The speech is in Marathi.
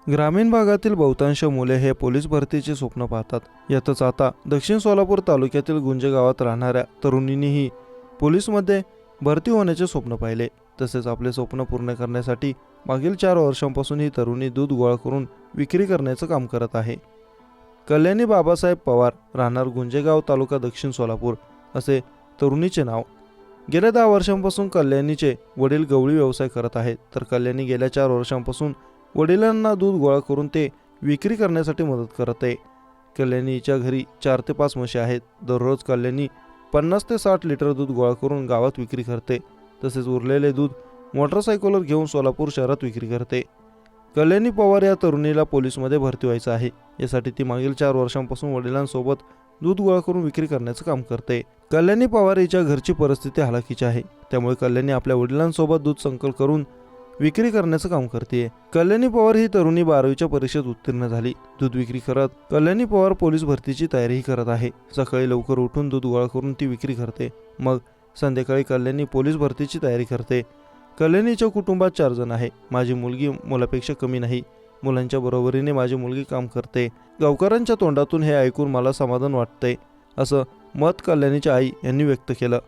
ग्रामीण भागातील बहुतांश मुले हे पोलीस भरतीचे स्वप्न पाहतात. यातच आता दक्षिण सोलापूर तालुक्यातील गुंजे गावात राहणाऱ्या तरुणींनीही पोलीसमध्ये भरती होण्याचे स्वप्न पाहिले. तसेच आपले स्वप्न पूर्ण करण्यासाठी मागील 4 वर्षांपासून ही तरुणी दूध गोळा करून विक्री करण्याचं काम करत आहे. कल्याणी बाबासाहेब पवार, राहणार गुंजेगाव, तालुका दक्षिण सोलापूर असे तरुणीचे नाव. गेल्या 10 वर्षांपासून कल्याणीचे वडील गवळी व्यवसाय करत आहेत. तर कल्याणी गेल्या 4 वर्षांपासून वडिलांना दूध गोळा करून ते विक्री करण्यासाठी मदत करत आहे. कल्याणीच्या घरी 4 ते 5 म्हशी आहेत. दररोज कल्याणी 50 ते 60 लिटर दूध गोळा करून गावात विक्री करते. तसेच उरलेले दूध मोटरसायकलवर घेऊन सोलापूर शहरात विक्री करते. कल्याणी पवार या तरुणीला पोलीसमध्ये भरती व्हायचं आहे. यासाठी ती मागील 4 वर्षांपासून वडिलांसोबत दूध गोळा करून विक्री करण्याचं काम करते. कल्याणी पवार हिच्या घरची परिस्थिती हलाखीची आहे. त्यामुळे कल्याणी आपल्या वडिलांसोबत दूध संकलन करून विक्री करण्याचं काम करते. कल्याणी पवार ही तरुणी 12वीच्या परीक्षेत उत्तीर्ण झाली. दूध विक्री करत कल्याणी पवार पोलीस भरतीची तयारीही करत आहे. सकाळी लवकर उठून दूध गोळा करून ती विक्री करते. मग संध्याकाळी कल्याणी पोलीस भरतीची तयारी करते. कल्याणीच्या कुटुंबात 4 जण आहे. माझी मुलगी मुलापेक्षा कमी नाही. मुलांच्या बरोबरीने माझी मुलगी काम करते. गावकऱ्यांच्या तोंडातून हे ऐकून मला समाधान वाटतंय, असं मत कल्याणीच्या आई यांनी व्यक्त केलं.